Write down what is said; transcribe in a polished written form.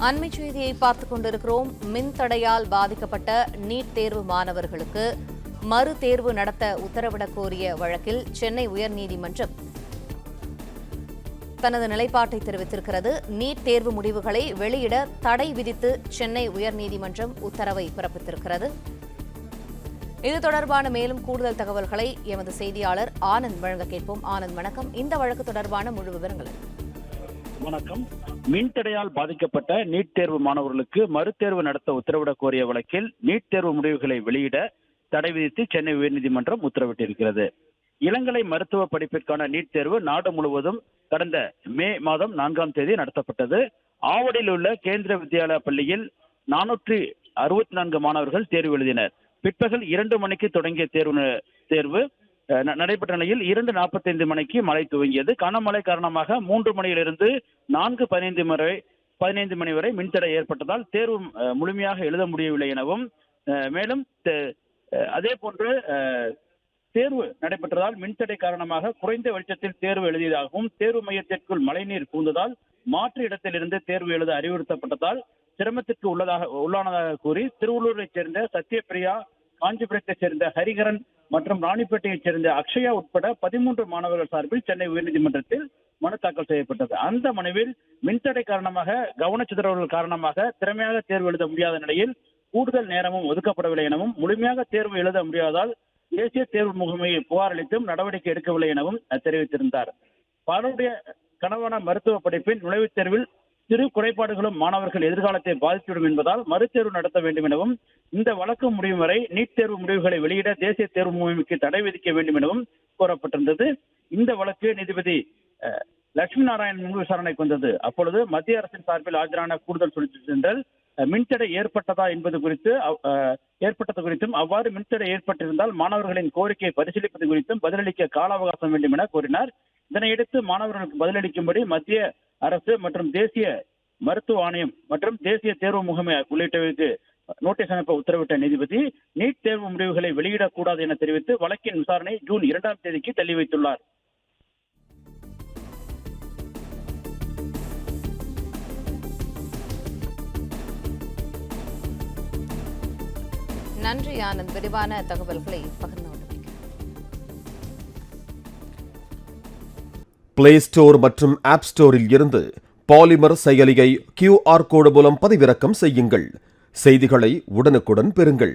அண்மைச் செய்தியை பார்த்துக் கொண்டிருக்கிறோம். மின்தடையால் பாதிக்கப்பட்ட நீட் தேர்வு மாணவர்களுக்கு மறு தேர்வு நடத்த உத்தரவிடக் கோரிய வழக்கில் சென்னை உயர்நீதிமன்றம் தனது நிலைப்பாட்டை தெரிவித்திருக்கிறது. நீட் தேர்வு முடிவுகளை வெளியிட தடை விதித்து சென்னை உயர்நீதிமன்றம் உத்தரவை பிறப்பித்திருக்கிறது. இது தொடர்பான மேலும் கூடுதல் தகவல்களை எமது செய்தியாளர் ஆனந்த் வழங்க கேட்போம். ஆனந்த், வணக்கம். இந்த வழக்கு தொடர்பான முழு விவரங்கள். வணக்கம். மின்தடையால் பாதிக்கப்பட்ட நீட் தேர்வு மாணவர்களுக்கு மறுதேர்வு நடத்த உத்தரவிடக் கோரிய வழக்கில் நீட் தேர்வு முடிவுகளை வெளியிட தடை விதித்து சென்னை உயர்நீதிமன்றம் உத்தரவிட்டிருக்கிறது. இளங்கலை மருத்துவ படிப்பிற்கான நீட் தேர்வு நாடு முழுவதும் கடந்த மே மாதம் 4ஆம் தேதி நடத்தப்பட்டது. ஆவடியில் உள்ள கேந்திர வித்யாலயா பள்ளியில் 464 மாணவர்கள் தேர்வு எழுதினர். பிற்பகல் 2 மணிக்கு தொடங்கிய தேர்வு நடைபெற்ற நிலையில் 2:45 மணிக்கு மழை துவங்கியது. கனமழை காரணமாக 3 மணியிலிருந்து 4:15 மணி வரை மின்தடை ஏற்பட்டதால் தேர்வு முழுமையாக எழுத முடியவில்லை எனவும், மேலும் அதே போன்று தேர்வு நடைபெற்றதால் மின்தடை காரணமாக குறைந்த வெளிச்சத்தில் தேர்வு எழுதியதாகவும், தேர்வு மையத்திற்குள் மழைநீர் பூந்ததால் மாற்று இடத்திலிருந்து தேர்வு எழுத அறிவுறுத்தப்பட்டதால் சிரமத்திற்கு உள்ளானதாக கூறி திருவள்ளூரைச் சேர்ந்த சத்யபிரியா, காஞ்சிபுரத்தைச் சேர்ந்த ஹரிகரன் மற்றும் ராணிப்பேட்டையைச் சேர்ந்த அக்ஷயா உட்பட 13 மாணவர்கள் சார்பில் சென்னை உயர்நீதிமன்றத்தில் மனு தாக்கல் செய்யப்பட்டது. அந்த மனுவில் மின்தடை காரணமாக, கவனச்சிதறல்கள் காரணமாக திறமையாக தேர்வு எழுத முடியாத நிலையில் கூடுதல் நேரமும் ஒதுக்கப்படவில்லை எனவும், முழுமையாக தேர்வு எழுத முடியாததால் தேசிய தேர்வு முகமையை புகார் அளித்தும் நடவடிக்கை எடுக்கவில்லை எனவும் தெரிவித்திருந்தார். பலருடைய கனவான மருத்துவ படிப்பின் நுழைவுத் தேர்வில் சிறு குறைபாடுகளும் மாணவர்கள் எதிர்காலத்தை பாதித்துவிடும் என்பதால் மறுதேர்வு நடத்த வேண்டும் எனவும், இந்த வழக்கு முடியும் வரை நீட் தேர்வு முடிவுகளை வெளியிட தேசிய தேர்வு முகமைக்கு தடை விதிக்க வேண்டும் எனவும் கோரப்பட்டிருந்தது. இந்த வழக்கு நீதிபதி லட்சுமி நாராயணன் முன் விசாரணைக்கு வந்தது. அப்பொழுது மத்திய அரசின் சார்பில் ஆஜரான கூடுதல் சொலிசிட்டர் ஜெனரல் மின்தடை ஏற்பட்டது குறித்தும், அவ்வாறு மின்தடை ஏற்பட்டிருந்தால் மாணவர்களின் கோரிக்கையை பரிசீலிப்பது குறித்தும் பதிலளிக்க கால அவகாசம் வேண்டும் என கோரினார். இதனையடுத்து மாணவர்களுக்கு பதிலளிக்கும்படி மத்திய அரசு மற்றும் தேசிய மருத்துவ ஆணையம் மற்றும் தேசிய தேர்வு முகமை உள்ளிட்டவைக்கு நோட்டீஸ் அனுப்ப உத்தரவிட்ட நீதிபதி நீட் தேர்வு முடிவுகளை வெளியிடக்கூடாது என தெரிவித்து வழக்கின் விசாரணை ஜூன் 2ஆம் தேதிக்கு தள்ளி வைத்துள்ளார். நன்றி ஆனந்த், விரிவான தகவல்களை பகிர்ந்து கொண்டமைக்கு. பிளே ஸ்டோர் மற்றும் ஆப் ஸ்டோரில் இருந்து பாலிமர் செயலியை QR கோடு மூலம் பதிவிறக்கம் செய்யுங்கள். செய்திகளை உடனுக்குடன் பெறுங்கள்.